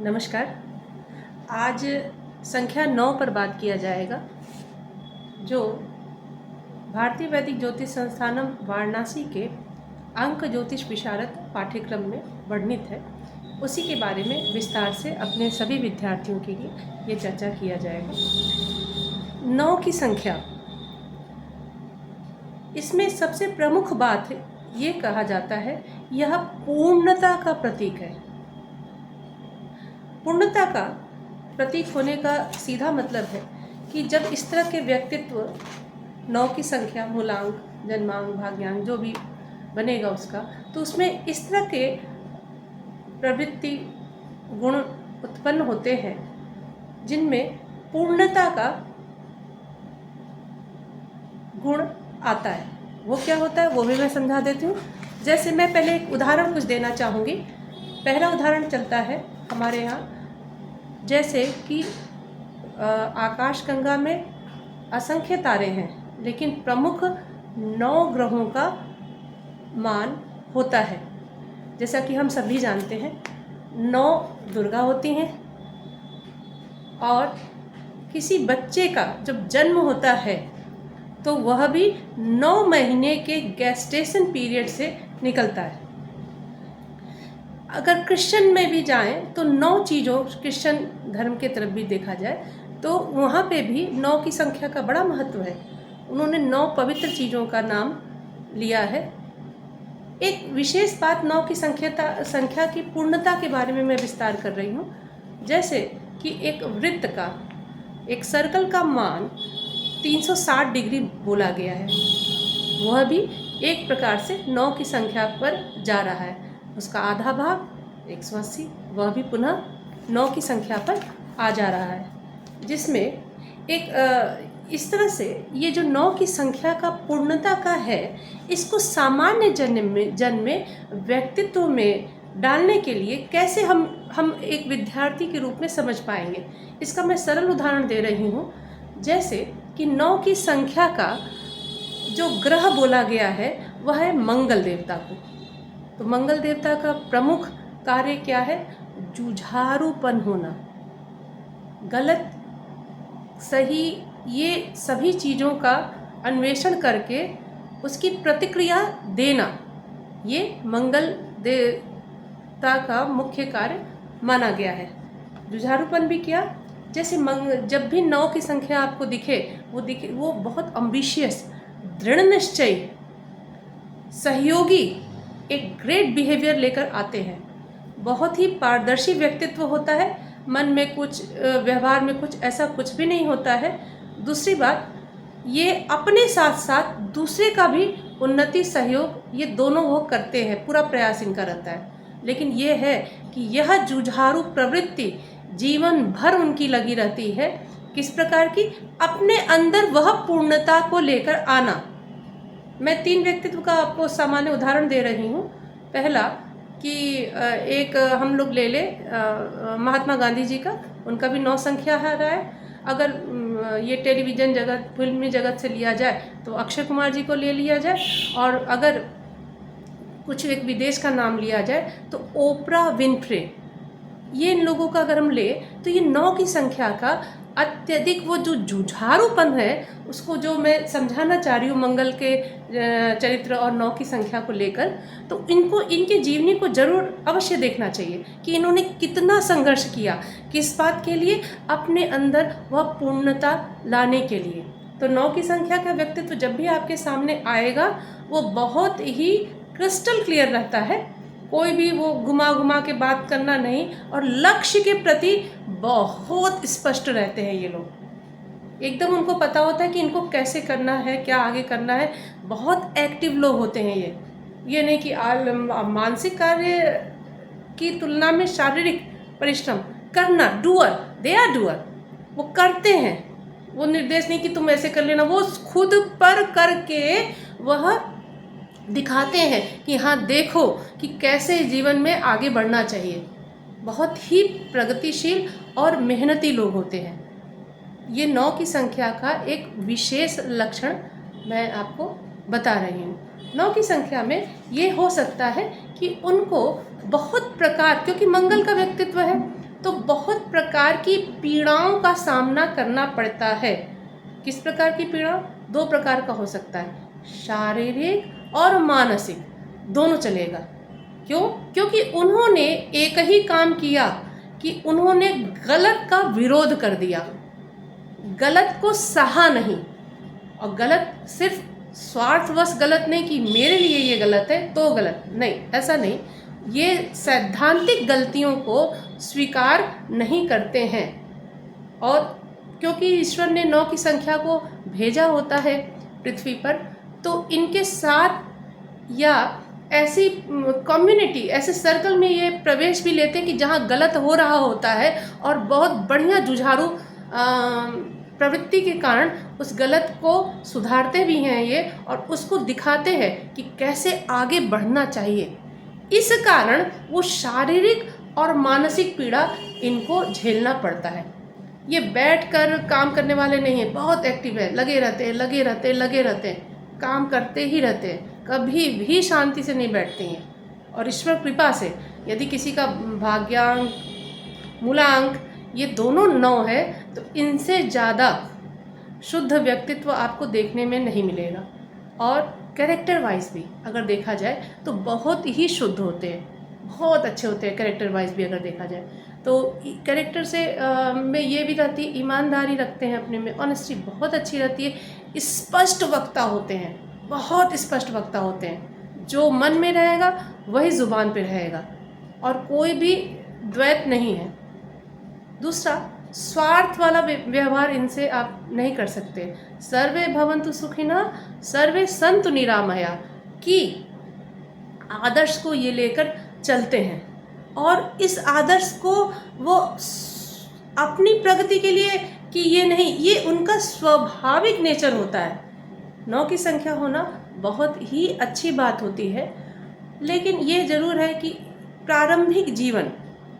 नमस्कार। आज संख्या 9 पर बात किया जाएगा, जो भारतीय वैदिक ज्योतिष संस्थानम वाराणसी के अंक ज्योतिष विशारद पाठ्यक्रम में वर्णित है। उसी के बारे में विस्तार से अपने सभी विद्यार्थियों के लिए ये चर्चा किया जाएगा। 9 की संख्या, इसमें सबसे प्रमुख बात ये कहा जाता है, यह पूर्णता का प्रतीक है। पूर्णता का प्रतीक होने का सीधा मतलब है कि जब इस तरह के व्यक्तित्व 9 की संख्या, मूलांक, जन्मांक, भाग्यांक जो भी बनेगा उसका, तो उसमें इस तरह के प्रवृत्ति गुण उत्पन्न होते हैं जिनमें पूर्णता का गुण आता है। वो क्या होता है वो भी मैं समझा देती हूँ। जैसे मैं पहले एक उदाहरण कुछ देना चाहूँगी। पहला उदाहरण चलता है हमारे यहाँ, जैसे कि आकाशगंगा में असंख्य तारे हैं, लेकिन प्रमुख 9 ग्रहों का मान होता है। जैसा कि हम सभी जानते हैं, 9 दुर्गा होती हैं, और किसी बच्चे का जब जन्म होता है तो वह भी 9 महीने के गेस्टेशन पीरियड से निकलता है। अगर क्रिश्चियन में भी जाएं तो 9 चीज़ों, क्रिश्चियन धर्म के तरफ भी देखा जाए तो वहाँ पे भी 9 की संख्या का बड़ा महत्व है। उन्होंने 9 पवित्र चीज़ों का नाम लिया है। एक विशेष बात 9 की संख्या की पूर्णता के बारे में मैं विस्तार कर रही हूँ। जैसे कि एक वृत्त का, एक सर्कल का मान 360 डिग्री बोला गया है, वह भी एक प्रकार से 9 की संख्या पर जा रहा है। उसका आधा भाग 180, वह भी पुनः 9 की संख्या पर आ जा रहा है, जिसमें एक इस तरह से ये जो 9 की संख्या का पूर्णता का है, इसको सामान्य जन्म में व्यक्तित्व में डालने के लिए कैसे हम एक विद्यार्थी के रूप में समझ पाएंगे, इसका मैं सरल उदाहरण दे रही हूँ। जैसे कि 9 की संख्या का जो ग्रह बोला गया है वह है मंगल देवता को। तो मंगल देवता का प्रमुख कार्य क्या है? जुझारूपन होना, गलत सही ये सभी चीज़ों का अन्वेषण करके उसकी प्रतिक्रिया देना, ये मंगल देवता का मुख्य कार्य माना गया है। जुझारूपन भी क्या? जैसे जब भी 9 की संख्या आपको दिखे वो बहुत अम्बिशियस, दृढ़ निश्चयी, सहयोगी, एक ग्रेट बिहेवियर लेकर आते हैं। बहुत ही पारदर्शी व्यक्तित्व होता है, मन में कुछ, व्यवहार में कुछ ऐसा कुछ भी नहीं होता है। दूसरी बात, ये अपने साथ साथ दूसरे का भी उन्नति, सहयोग, ये दोनों वो करते हैं, पूरा प्रयास इनका रहता है। लेकिन ये है कि यह जुझारू प्रवृत्ति जीवन भर उनकी लगी रहती है। किस प्रकार की? अपने अंदर वह पूर्णता को लेकर आना। मैं 3 व्यक्तित्व का आपको सामान्य उदाहरण दे रही हूँ। पहला कि एक हम लोग ले ले महात्मा गांधी जी का, उनका भी 9 संख्या है रहा है। अगर ये टेलीविज़न जगत, फिल्मी जगत से लिया जाए तो अक्षय कुमार जी को ले लिया जाए, और अगर कुछ एक विदेश का नाम लिया जाए तो ओपरा विनफ्रे। ये इन लोगों का अगर हम ले तो ये 9 की संख्या का अत्यधिक वो जो जुझारूपन है, उसको जो मैं समझाना चाह रही हूँ मंगल के चरित्र और 9 की संख्या को लेकर, तो इनको, इनके जीवनी को जरूर अवश्य देखना चाहिए कि इन्होंने कितना संघर्ष किया, किस बात के लिए? अपने अंदर वह पूर्णता लाने के लिए। तो 9 की संख्या का व्यक्तित्व जब भी आपके सामने आएगा वो बहुत ही क्रिस्टल क्लियर रहता है, कोई भी वो घुमा के बात करना नहीं, और लक्ष्य के प्रति बहुत स्पष्ट रहते हैं ये लोग। एकदम उनको पता होता है कि इनको कैसे करना है, क्या आगे करना है। बहुत एक्टिव लोग होते हैं ये नहीं कि मानसिक कार्य की तुलना में शारीरिक परिश्रम करना, डूअर, दे आर डूअर, वो करते हैं। वो निर्देश नहीं कि तुम ऐसे कर लेना, वो खुद पर करके वह दिखाते हैं कि हाँ देखो कि कैसे जीवन में आगे बढ़ना चाहिए। बहुत ही प्रगतिशील और मेहनती लोग होते हैं। ये 9 की संख्या का एक विशेष लक्षण मैं आपको बता रही हूँ। 9 की संख्या में ये हो सकता है कि उनको बहुत प्रकार, क्योंकि मंगल का व्यक्तित्व है, तो बहुत प्रकार की पीड़ाओं का सामना करना पड़ता है। किस प्रकार की पीड़ा? 2 प्रकार का हो सकता है, शारीरिक और मानसिक, दोनों चलेगा। क्यों? क्योंकि उन्होंने एक ही काम किया कि उन्होंने गलत का विरोध कर दिया, गलत को सहा नहीं। और गलत सिर्फ स्वार्थवश गलत नहीं कि मेरे लिए ये गलत है तो गलत, नहीं, ऐसा नहीं। ये सैद्धांतिक गलतियों को स्वीकार नहीं करते हैं। और क्योंकि ईश्वर ने 9 की संख्या को भेजा होता है पृथ्वी पर, तो इनके साथ या ऐसी कम्युनिटी, ऐसे सर्कल में ये प्रवेश भी लेते हैं कि जहाँ गलत हो रहा होता है और बहुत बढ़िया जुझारू प्रवृत्ति के कारण उस गलत को सुधारते भी हैं ये, और उसको दिखाते हैं कि कैसे आगे बढ़ना चाहिए। इस कारण वो शारीरिक और मानसिक पीड़ा इनको झेलना पड़ता है। ये बैठकर काम करने वाले नहीं हैं, बहुत एक्टिव है, लगे रहते हैं, काम करते ही रहते हैं, कभी भी शांति से नहीं बैठते हैं। और ईश्वर कृपा से यदि किसी का भाग्यांक, मूलांक ये दोनों 9 है तो इनसे ज़्यादा शुद्ध व्यक्तित्व आपको देखने में नहीं मिलेगा। और कैरेक्टर वाइज भी अगर देखा जाए तो बहुत ही शुद्ध होते हैं, बहुत अच्छे होते हैं कैरेक्टर वाइज भी अगर देखा जाए तो। कैरेक्टर से में ये भी रहती है, ईमानदारी रखते हैं अपने में, ऑनेस्टी बहुत अच्छी रहती है, स्पष्ट वक्ता होते हैं, बहुत स्पष्ट वक्ता होते हैं। जो मन में रहेगा वही ज़ुबान पे रहेगा और कोई भी द्वैत नहीं है। दूसरा, स्वार्थ वाला व्यवहार इनसे आप नहीं कर सकते। सर्वे भवन्तु सुखिनः सर्वे सन्तु निरामया की आदर्श को ये लेकर चलते हैं, और इस आदर्श को वो अपनी प्रगति के लिए कि ये नहीं, ये उनका स्वाभाविक नेचर होता है। 9 की संख्या होना बहुत ही अच्छी बात होती है, लेकिन ये ज़रूर है कि प्रारंभिक जीवन,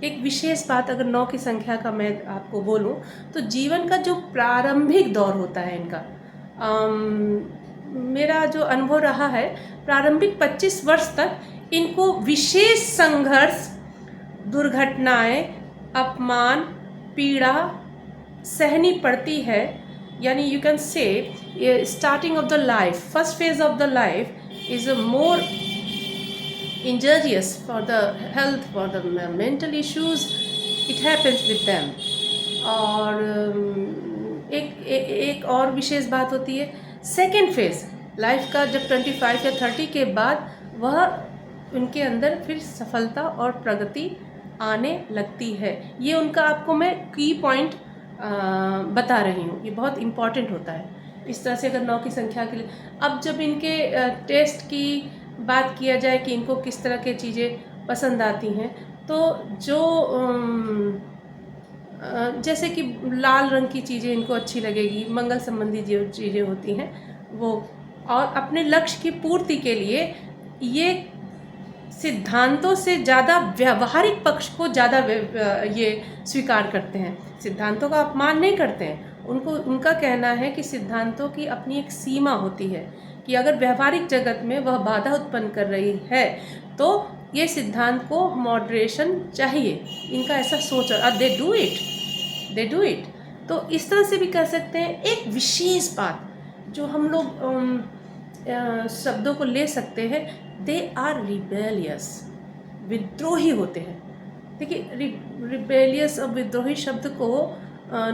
एक विशेष बात अगर 9 की संख्या का मैं आपको बोलूं तो जीवन का जो प्रारंभिक दौर होता है इनका, मेरा जो अनुभव रहा है, प्रारंभिक 25 वर्ष तक इनको विशेष संघर्ष, दुर्घटनाएं, अपमान, पीड़ा सहनी पड़ती है। यानी you can say starting of the life, first phase of the life is more injurious for the health, for the mental issues, it happens with them. और एक और विशेष बात होती है, सेकेंड फेज लाइफ का जब 25 या 30 के बाद वह उनके अंदर फिर सफलता और प्रगति आने लगती है। ये उनका आपको मैं की पॉइंट बता रही हूँ, ये बहुत इम्पॉर्टेंट होता है। इस तरह से अगर 9 की संख्या के लिए अब जब इनके टेस्ट की बात किया जाए कि इनको किस तरह के चीज़ें पसंद आती हैं, तो जो जैसे कि लाल रंग की चीज़ें इनको अच्छी लगेगी, मंगल संबंधी जो चीज़ें होती हैं वो, और अपने लक्ष्य की पूर्ति के लिए ये सिद्धांतों से ज़्यादा व्यवहारिक पक्ष को ज़्यादा ये स्वीकार करते हैं। सिद्धांतों का अपमान नहीं करते हैं, उनको उनका कहना है कि सिद्धांतों की अपनी एक सीमा होती है कि अगर व्यवहारिक जगत में वह बाधा उत्पन्न कर रही है तो ये सिद्धांत को मॉडरेशन चाहिए, इनका ऐसा सोच, और दे डू इट। तो इस तरह से भी कह सकते हैं। एक विशेष बात जो हम लोग शब्दों को ले सकते हैं, दे आर रिबेलियस, विद्रोही होते हैं। देखिए, रिबेलियस और विद्रोही शब्द को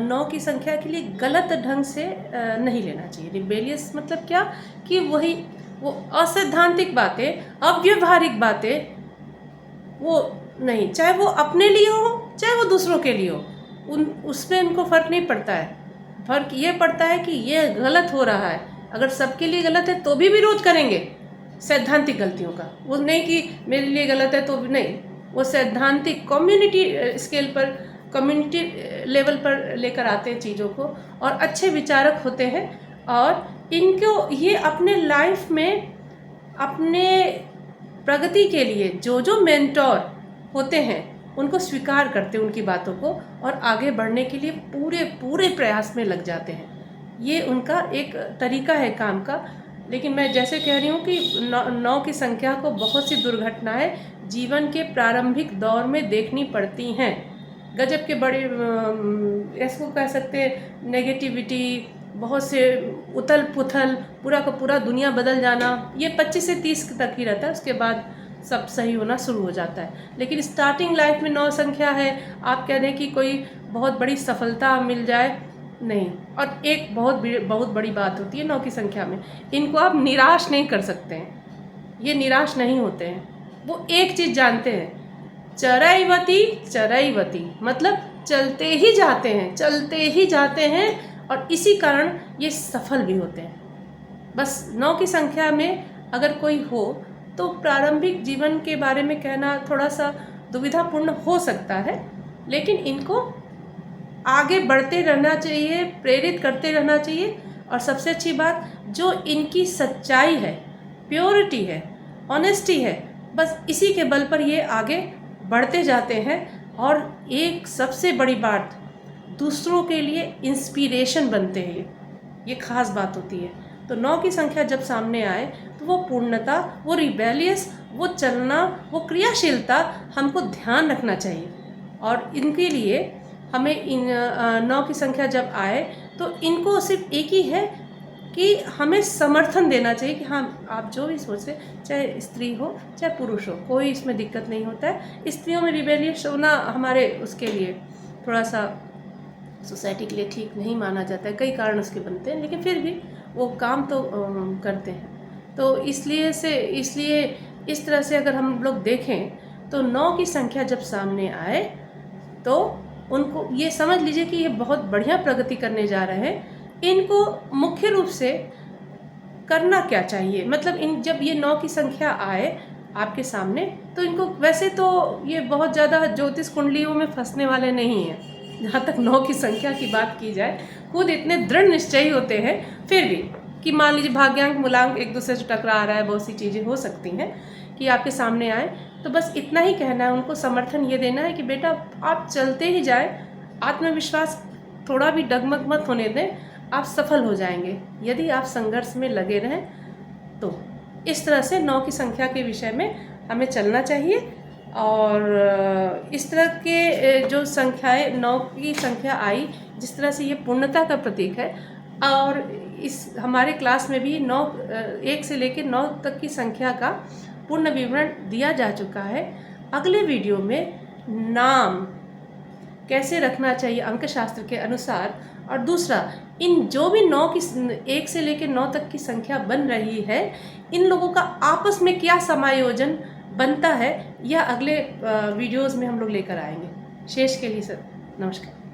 9 की संख्या के लिए गलत ढंग से नहीं लेना चाहिए। रिबेलियस मतलब क्या कि वो असैद्धांतिक बातें, अव्यवहारिक बातें वो नहीं, चाहे वो अपने लिए हो चाहे वो दूसरों के लिए हो, उसमें उनको फ़र्क नहीं पड़ता है। फ़र्क ये पड़ता है कि ये गलत हो रहा है, अगर सबके लिए गलत है तो भी विरोध करेंगे सैद्धांतिक गलतियों का। वो नहीं कि मेरे लिए गलत है तो नहीं, वो सैद्धांतिक कम्युनिटी स्केल पर, कम्युनिटी लेवल पर लेकर आते हैं चीज़ों को, और अच्छे विचारक होते हैं। और इनको ये अपने लाइफ में अपने प्रगति के लिए जो मेंटोर होते हैं उनको स्वीकार करते हैं, उनकी बातों को, और आगे बढ़ने के लिए पूरे प्रयास में लग जाते हैं। ये उनका एक तरीका है काम का। लेकिन मैं जैसे कह रही हूँ कि 9 की संख्या को बहुत सी दुर्घटनाएं जीवन के प्रारंभिक दौर में देखनी पड़ती हैं। गजब के बड़े इसको कह सकते हैं नेगेटिविटी, बहुत से उथल पुथल, पूरा का पूरा दुनिया बदल जाना, ये 25 से 30 तक ही रहता है। उसके बाद सब सही होना शुरू हो जाता है। लेकिन स्टार्टिंग लाइफ में 9 संख्या है, आप कह दें कि कोई बहुत बड़ी सफलता मिल जाए, नहीं। और एक बहुत बड़ी बात होती है 9 की संख्या में, इनको आप निराश नहीं कर सकते हैं, ये निराश नहीं होते हैं। वो एक चीज़ जानते हैं, चरैवती चरैवती, मतलब चलते ही जाते हैं, चलते ही जाते हैं, और इसी कारण ये सफल भी होते हैं। बस 9 की संख्या में अगर कोई हो तो प्रारंभिक जीवन के बारे में कहना थोड़ा सा दुविधापूर्ण हो सकता है, लेकिन इनको आगे बढ़ते रहना चाहिए, प्रेरित करते रहना चाहिए। और सबसे अच्छी बात, जो इनकी सच्चाई है, प्योरिटी है, ऑनेस्टी है, बस इसी के बल पर ये आगे बढ़ते जाते हैं। और एक सबसे बड़ी बात, दूसरों के लिए इंस्पिरेशन बनते हैं, ये खास बात होती है। तो 9 की संख्या जब सामने आए तो वो पूर्णता, वो रिबेलियस, वो चलना, वो क्रियाशीलता हमको ध्यान रखना चाहिए। और इनके लिए हमें इन 9 की संख्या जब आए तो इनको सिर्फ एक ही है कि हमें समर्थन देना चाहिए कि हाँ, आप जो भी सोचते, चाहे स्त्री हो चाहे पुरुष हो, कोई इसमें दिक्कत नहीं होता है। स्त्रियों में रिबेलियस होना हमारे उसके लिए थोड़ा सा सोसाइटी के लिए ठीक नहीं माना जाता है, कई कारण उसके बनते हैं, लेकिन फिर भी वो काम तो करते हैं। तो इसलिए इस तरह से अगर हम लोग देखें तो 9 की संख्या जब सामने आए तो उनको ये समझ लीजिए कि ये बहुत बढ़िया प्रगति करने जा रहे हैं। इनको मुख्य रूप से करना क्या चाहिए, मतलब जब ये 9 की संख्या आए आपके सामने तो इनको, वैसे तो ये बहुत ज़्यादा ज्योतिष कुंडलियों में फंसने वाले नहीं हैं। जहाँ तक 9 की संख्या की बात की जाए, खुद इतने दृढ़ निश्चयी होते हैं फिर भी, कि मान लीजिए भाग्यांक मूलांक एक दूसरे से टकरा रहा है, बहुत सी चीज़ें हो सकती हैं कि आपके सामने आए, तो बस इतना ही कहना है उनको, समर्थन ये देना है कि बेटा आप चलते ही जाए, आत्मविश्वास थोड़ा भी डगमग मत होने दें, आप सफल हो जाएंगे यदि आप संघर्ष में लगे रहें। तो इस तरह से 9 की संख्या के विषय में हमें चलना चाहिए। और इस तरह के जो संख्याएं, 9 की संख्या आई, जिस तरह से ये पूर्णता का प्रतीक है, और इस हमारे क्लास में भी 9 1 से लेकर 9 तक की संख्या का पूर्ण विवरण दिया जा चुका है। अगले वीडियो में नाम कैसे रखना चाहिए अंकशास्त्र के अनुसार, और दूसरा, इन जो भी 9 की 1 से लेकर 9 तक की संख्या बन रही है, इन लोगों का आपस में क्या समायोजन बनता है, यह अगले वीडियोस में हम लोग लेकर आएंगे। शेष के लिए सर नमस्कार।